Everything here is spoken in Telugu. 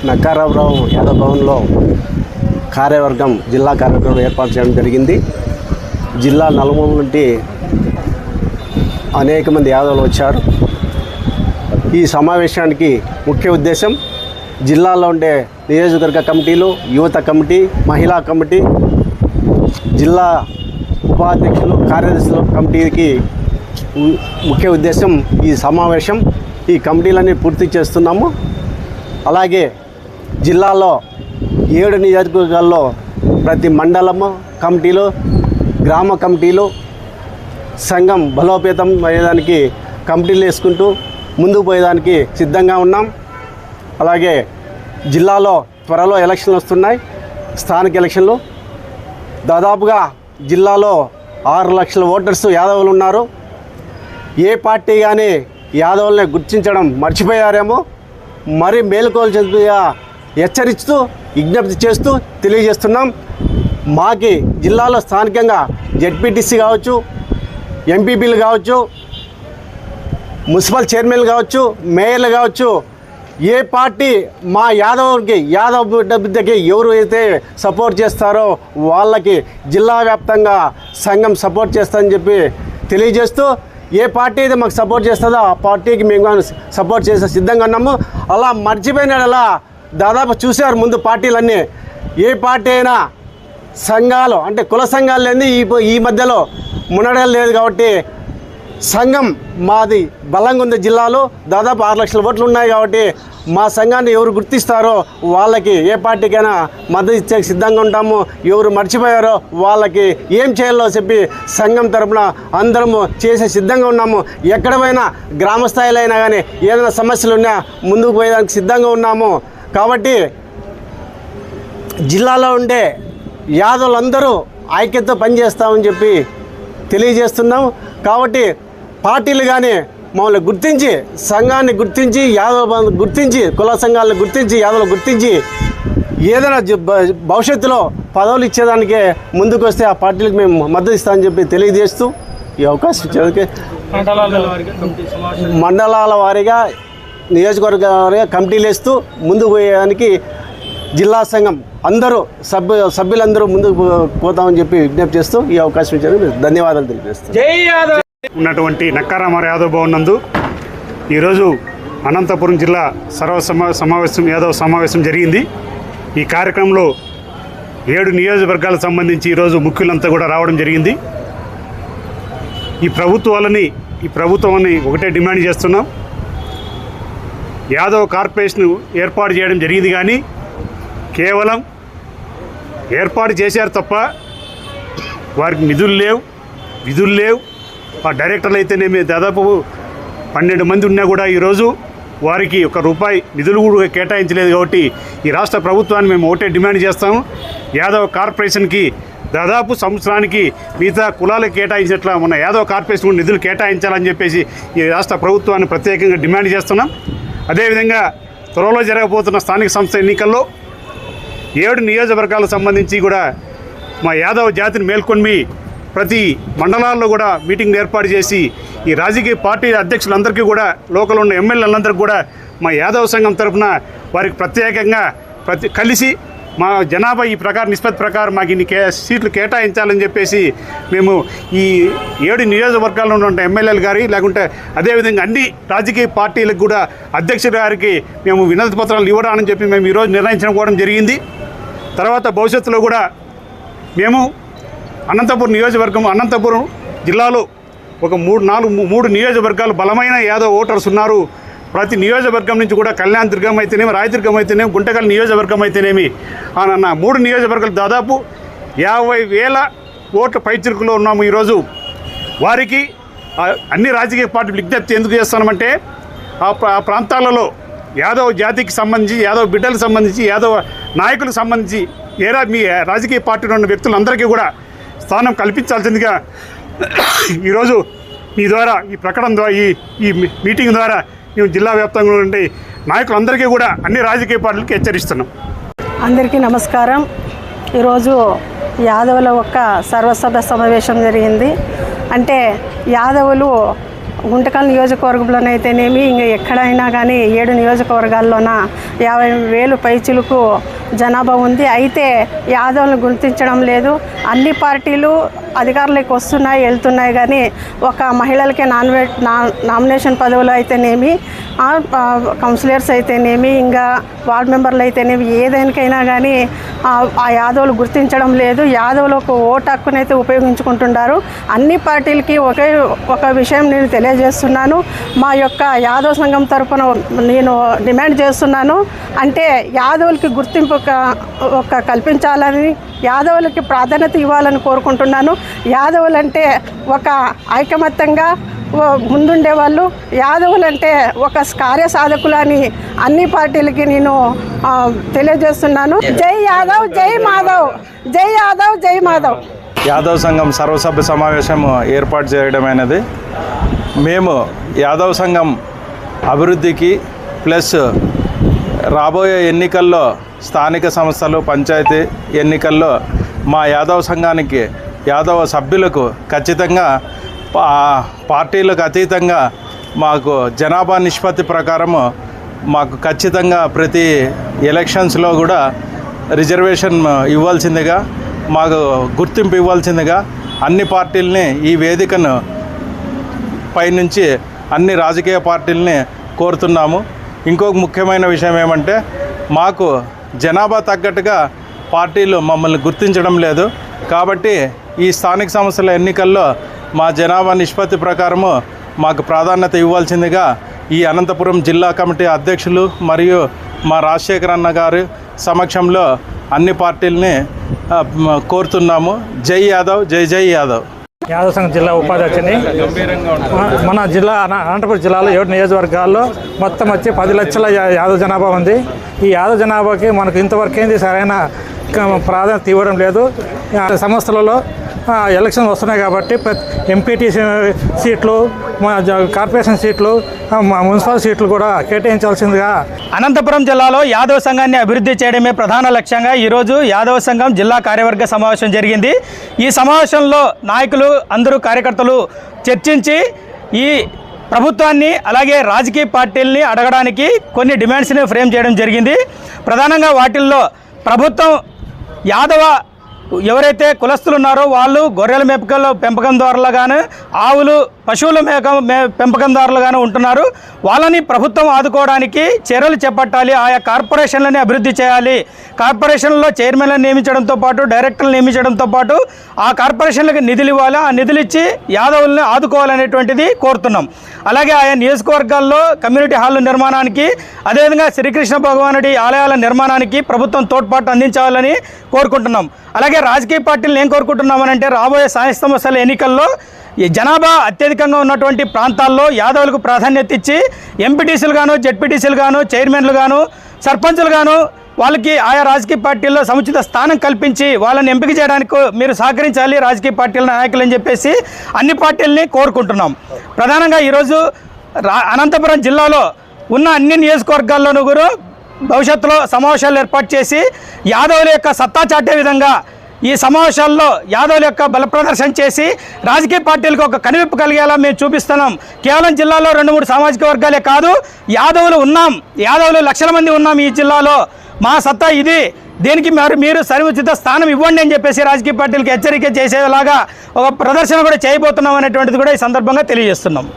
నక్కారావు యాదవ్ భవన్లో జిల్లా కార్యవర్గం ఏర్పాటు చేయడం జరిగింది. జిల్లా నలుమూల నుండి అనేక మంది యాదవులు వచ్చారు. ఈ సమావేశానికి ముఖ్య ఉద్దేశం జిల్లాలో ఉండే నియోజకవర్గ కమిటీలు, యువత కమిటీ, మహిళా కమిటీ, జిల్లా ఉపాధ్యక్షులు, కార్యదర్శుల కమిటీకి ముఖ్య ఉద్దేశం ఈ సమావేశం. ఈ కమిటీలన్నీ పూర్తి చేస్తున్నాము. అలాగే జిల్లాలో 7 నియోజకవర్గాల్లో ప్రతి మండలము కమిటీలు, గ్రామ కమిటీలు, సంఘం బలోపేతం అయ్యేదానికి కమిటీలు వేసుకుంటూ ముందుకు పోయేదానికి సిద్ధంగా ఉన్నాం. అలాగే జిల్లాలో త్వరలో ఎలక్షన్లు వస్తున్నాయి, స్థానిక ఎలక్షన్లు. దాదాపుగా జిల్లాలో 6 లక్షల ఓటర్స్ యాదవులు ఉన్నారు. ఏ పార్టీ కానీ యాదవుల్ని గుర్తించడం మర్చిపోయారేమో, మరి మేలుకోవాల్సిందిగా హెచ్చరిస్తూ విజ్ఞప్తి చేస్తూ తెలియజేస్తున్నాం. మాకి జిల్లాలో స్థానికంగా జెడ్పీటీసీ కావచ్చు, ఎంపీపీలు కావచ్చు, మున్సిపల్ చైర్మన్లు కావచ్చు, మేయర్లు కావచ్చు, ఏ పార్టీ మా యాదవ్ బిడ్డకి ఎవరు అయితే సపోర్ట్ చేస్తారో వాళ్ళకి జిల్లా వ్యాప్తంగా సంఘం సపోర్ట్ చేస్తుందని చెప్పి తెలియజేస్తూ, ఏ పార్టీ అయితే మాకు సపోర్ట్ చేస్తుందో ఆ పార్టీకి మేము సపోర్ట్ చేసే సిద్ధంగా ఉన్నాము. అలా మర్చిపోయినాడలా దాదాపు చూశారు ముందు పార్టీలన్నీ. ఏ పార్టీ అయినా సంఘాలు అంటే కుల సంఘాలు లేని ఈ మధ్యలో మునడలు లేదు. కాబట్టి సంఘం మాది బలంగా ఉంది. జిల్లాలో దాదాపు 6 లక్షల ఓట్లు ఉన్నాయి. కాబట్టి మా సంఘాన్ని ఎవరు గుర్తిస్తారో వాళ్ళకి ఏ పార్టీకైనా మద్దతు ఇచ్చే సిద్ధంగా ఉంటాము. ఎవరు మర్చిపోయారో వాళ్ళకి ఏం చేయాలో చెప్పి సంఘం తరపున అందరము చేసే సిద్ధంగా ఉన్నాము. ఎక్కడ పోయినా గ్రామ స్థాయిలో అయినా కానీ ఏదైనా సమస్యలు ఉన్నా ముందుకు పోయేదానికి సిద్ధంగా ఉన్నాము. కాబట్టి జిల్లాలో ఉండే యాదవులందరూ ఐక్యతతో పనిచేస్తామని చెప్పి తెలియజేస్తున్నాము. కాబట్టి పార్టీలు కానీ మమ్మల్ని గుర్తించి, సంఘాన్ని గుర్తించి, యాదవ గుర్తించి, కుల సంఘాలను గుర్తించి, యాదవులు గుర్తించి ఏదైనా భవిష్యత్తులో పదవులు ఇచ్చేదానికే ముందుకు వస్తే ఆ పార్టీలకు మేము మద్దతు ఇస్తామని చెప్పి తెలియజేస్తూ ఈ అవకాశం ఇచ్చేందుకు మండలాల వారీగా, నియోజకవర్గ వారీగా కమిటీలు వేస్తూ ముందుకు పోయేదానికి జిల్లా సంఘం అందరూ సభ్యులందరూ ముందుకు పోతామని చెప్పి విజ్ఞప్తి చేస్తూ ఈ అవకాశం ఇచ్చేందుకు ధన్యవాదాలు తెలియజేస్తాం. ఉన్నటువంటి నక్కారావు యాదవ్ భవన్ నందు ఈరోజు అనంతపురం జిల్లా సమావేశం యాదవ్ సమావేశం జరిగింది. ఈ కార్యక్రమంలో 7 నియోజకవర్గాలకు సంబంధించి ఈరోజు ముఖ్యులంతా కూడా రావడం జరిగింది. ఈ ప్రభుత్వాన్ని ఒకటే డిమాండ్ చేస్తున్నాం. యాదవ్ కార్పొరేషన్ ఏర్పాటు చేయడం జరిగింది, కానీ కేవలం ఏర్పాటు చేశారు తప్ప వారికి నిధులు లేవు, విధులు లేవు. ఆ డైరెక్టర్లు అయితేనేమి దాదాపు 12 మంది ఉన్నా కూడా ఈరోజు వారికి ₹1 నిధులు కూడా కేటాయించలేదు. కాబట్టి ఈ రాష్ట్ర ప్రభుత్వాన్ని మేము ఒకటే డిమాండ్ చేస్తాము. యాదవ్ కార్పొరేషన్కి దాదాపు సంవత్సరానికి మిగతా కులాలకు కేటాయించినట్ల మన యాదవ్ కార్పొరేషన్ నిధులు కేటాయించాలని చెప్పేసి ఈ రాష్ట్ర ప్రభుత్వాన్ని ప్రత్యేకంగా డిమాండ్ చేస్తున్నాం. అదేవిధంగా త్వరలో జరగబోతున్న స్థానిక సంస్థ ఎన్నికల్లో 7 నియోజకవర్గాలకు సంబంధించి కూడా మా యాదవ్ జాతిని మేల్కొని ప్రతి మండలాల్లో కూడా మీటింగ్లు ఏర్పాటు చేసి ఈ రాజకీయ పార్టీ అధ్యక్షులందరికీ కూడా, లోకల్ ఉన్న ఎమ్మెల్యేలందరికీ కూడా మా యాదవ్ సంఘం తరఫున వారికి ప్రత్యేకంగా కలిసి మా జనాభా ఈ నిష్పత్తి ప్రకారం మాకు ఇన్ని సీట్లు కేటాయించాలని చెప్పేసి మేము ఈ 7 నియోజకవర్గాల్లో ఉన్న ఎమ్మెల్యేలు గారి లేకుంటే అదేవిధంగా అన్ని రాజకీయ పార్టీలకు కూడా అధ్యక్షుల గారికి మేము వినతి పత్రాలు ఇవ్వడాలని చెప్పి మేము ఈరోజు నిర్ణయించుకోవడం జరిగింది. తర్వాత భవిష్యత్తులో కూడా మేము అనంతపురం జిల్లాలో ఒక 3 నియోజకవర్గాలు బలమైన యాదవ్ ఓటర్స్ ఉన్నారు. ప్రతి నియోజకవర్గం నుంచి కూడా కళ్యాణ్ దుర్గం అయితేనేమి, రాయదుర్గం అయితేనేమి, గుంటకల్ నియోజకవర్గం అయితేనేమి అన్న 3 నియోజకవర్గాలు దాదాపు 50,000 ఓట్ల పైచిరుకులో ఉన్నాము. ఈరోజు వారికి అన్ని రాజకీయ పార్టీలు విజ్ఞప్తి ఎందుకు చేస్తున్నామంటే ఆ ప్రాంతాలలో యాదవ్ జాతికి సంబంధించి, యాదవ్ బిడ్డలకు సంబంధించి, యాదవ్ నాయకులకు సంబంధించి మీ రాజకీయ పార్టీలో ఉన్న వ్యక్తులందరికీ కూడా స్థానం కల్పించాల్సిందిగా ఈరోజు మీ ద్వారా, ఈ ప్రకటన ద్వారా, ఈ మీటింగ్ ద్వారా మేము జిల్లా వ్యాప్తంగా ఉండే నాయకులందరికీ కూడా అన్ని రాజకీయ పార్టీలకి హెచ్చరిస్తున్నాం. అందరికీ నమస్కారం. ఈరోజు యాదవుల సర్వసభ సమావేశం జరిగింది. అంటే యాదవులు గుంటకల్ నియోజకవర్గంలోనైతేనేమి ఇంకా ఎక్కడైనా కానీ 7 నియోజకవర్గాల్లోన 50,000 పైచిలకు జనాభా ఉంది. అయితే యాదవులను గుర్తించడం లేదు. అన్ని పార్టీలు అధికారులకు వస్తున్నాయి వెళ్తున్నాయి, కానీ ఒక మహిళలకే నామినేషన్ పదవులు అయితేనేమి, కౌన్సిలర్స్ అయితేనేమి, ఇంకా వార్డు మెంబర్లు అయితేనేమి, ఏదైనా కానీ ఆ యాదవులు గుర్తించడం లేదు. యాదవులకు ఓటు హక్కునైతే ఉపయోగించుకుంటున్నారు. అన్ని పార్టీలకి ఒక విషయం నేను తెలియజేస్తున్నాను. మా యొక్క యాదవ సంఘం తరఫున నేను డిమాండ్ చేస్తున్నాను. అంటే యాదవులకి గుర్తింపు కల్పించాలని, యాదవులకి ప్రాధాన్యత ఇవ్వాలని కోరుకుంటున్నాను. యాదవులంటే ఒక ఐకమత్యంగా ముందుండే వాళ్ళు, యాదవులంటే ఒక కార్యసాధకులని అన్ని పార్టీలకి నేను తెలియజేస్తున్నాను. జై యాదవ్, జై మాధవ్, జై యాదవ్, జై మాధవ్. యాదవ్ సంఘం సర్వసభ్య సమావేశం ఏర్పాటు చేయడమైనది. మేము యాదవ్ సంఘం అభివృద్ధికి ప్లస్ రాబోయే ఎన్నికల్లో స్థానిక సంస్థలు పంచాయతీ ఎన్నికల్లో మా యాదవ్ సంఘానికి యాదవ సభ్యులకు ఖచ్చితంగా పార్టీలకు అతీతంగా మాకు జనాభా నిష్పత్తి ప్రకారము మాకు ఖచ్చితంగా ప్రతి ఎలక్షన్స్లో కూడా రిజర్వేషన్ ఇవ్వాల్సిందిగా, మాకు గుర్తింపు ఇవ్వాల్సిందిగా అన్ని పార్టీలని ఈ వేదికను పైనుంచి అన్ని రాజకీయ పార్టీలని కోరుతున్నాము. ఇంకొక ముఖ్యమైన విషయం ఏమంటే, మాకు జనాభా తగ్గట్టుగా పార్టీలు మమ్మల్ని గుర్తించడం లేదు. కాబట్టి ఈ స్థానిక సంస్థల ఎన్నికల్లో మా జనాభా నిష్పత్తి ప్రకారము మాకు ప్రాధాన్యత ఇవ్వాల్సిందిగా ఈ అనంతపురం జిల్లా కమిటీ అధ్యక్షులు మరియు మా రాజశేఖర్ అన్న గారి సమక్షంలో అన్ని పార్టీలని కోరుతున్నాము. జై యాదవ్, జై జై యాదవ్. యాదవ్ సంఘం జిల్లా ఉపాధ్యక్షుని. మన జిల్లా అనంతపురం జిల్లాలో 7 నియోజకవర్గాల్లో మొత్తం వచ్చి 10 లక్షల యాదవ్ జనాభా ఉంది. ఈ యాదవ్ జనాభాకి మనకు ఇంతవరకు ఏంది సరైన ప్రాధాన్యత ఇవ్వడం లేదు. సంస్థలలో ఎలక్షన్ వస్తున్నాయి కాబట్టి ఎంపీటీసీ సీట్లు, కార్పొరేషన్ సీట్లు, మున్సిపల్ సీట్లు కూడా కేటాయించాల్సిందిగా. అనంతపురం జిల్లాలో యాదవ సంఘాన్ని అభివృద్ధి చేయడమే ప్రధాన లక్ష్యంగా ఈరోజు యాదవ సంఘం జిల్లా కార్యవర్గ సమావేశం జరిగింది. ఈ సమావేశంలో నాయకులు అందరూ కార్యకర్తలు చర్చించి ఈ ప్రభుత్వాన్ని అలాగే రాజకీయ పార్టీలని అడగడానికి కొన్ని డిమాండ్స్ని ఫ్రేమ్ చేయడం జరిగింది. ప్రధానంగా వాటిల్లో ప్రభుత్వం యాదవ ఎవరైతే కులస్తులు ఉన్నారో వాళ్ళు గొర్రెల పెంపకం ద్వారా కానీ, ఆవులు పశువుల పెంపకందారులుగానే ఉంటున్నారు. వాళ్ళని ప్రభుత్వం ఆదుకోవడానికి చర్యలు చేపట్టాలి. ఆయా కార్పొరేషన్లని అభివృద్ధి చేయాలి. కార్పొరేషన్లో చైర్మన్లను నియమించడంతో పాటు డైరెక్టర్లు నియమించడంతో పాటు ఆ కార్పొరేషన్లకు నిధులు ఇవ్వాలి. ఆ నిధులు ఇచ్చి యాదవుల్ని ఆదుకోవాలనేటువంటిది కోరుతున్నాం. అలాగే ఆయా నియోజకవర్గాల్లో కమ్యూనిటీ హాల్ నిర్మాణానికి, అదేవిధంగా శ్రీకృష్ణ భగవానుడి ఆలయాల నిర్మాణానికి ప్రభుత్వం తోడ్పాటు అందించాలని కోరుకుంటున్నాం. అలాగే రాజకీయ పార్టీలను ఏం కోరుకుంటున్నామనంటే, రాబోయే స్థానిక సంస్థల ఎన్నికల్లో ఈ జనాభా అత్యధికంగా ఉన్నటువంటి ప్రాంతాల్లో యాదవులకు ప్రాధాన్యత ఇచ్చి ఎంపీటీసీలు గాను, జెడ్పీటీసీలు గాను, చైర్మన్లు గాను, సర్పంచులు గాను వాళ్ళకి ఆయా రాజకీయ పార్టీల్లో సముచిత స్థానం కల్పించి వాళ్ళని ఎంపిక చేయడానికి మీరు సహకరించాలి రాజకీయ పార్టీల నాయకులు అని చెప్పేసి అన్ని పార్టీలని కోరుకుంటున్నాం. ప్రధానంగా ఈరోజు అనంతపురం జిల్లాలో ఉన్న అన్ని నియోజకవర్గాల్లోనూ కూడా భవిష్యత్తులో సమావేశాలు ఏర్పాటు చేసి యాదవుల యొక్క సత్తా చాటే విధంగా ఈ సమావేశాల్లో యాదవుల యొక్క బల ప్రదర్శన చేసి రాజకీయ పార్టీలకు ఒక కనువిప్పు కలిగేలా మేము చూపిస్తున్నాం. కేవలం జిల్లాలో 2-3 సామాజిక వర్గాలే కాదు, యాదవులు ఉన్నాం, యాదవులు లక్షల మంది ఉన్నాం ఈ జిల్లాలో. మా సత్తా ఇది, దీనికి మీరు సరిఉచిత స్థానం ఇవ్వండి అని చెప్పేసి రాజకీయ పార్టీలకు హెచ్చరిక చేసేలాగా ఒక ప్రదర్శన కూడా చేయబోతున్నాం అనేటువంటిది కూడా ఈ సందర్భంగా తెలియజేస్తున్నాం.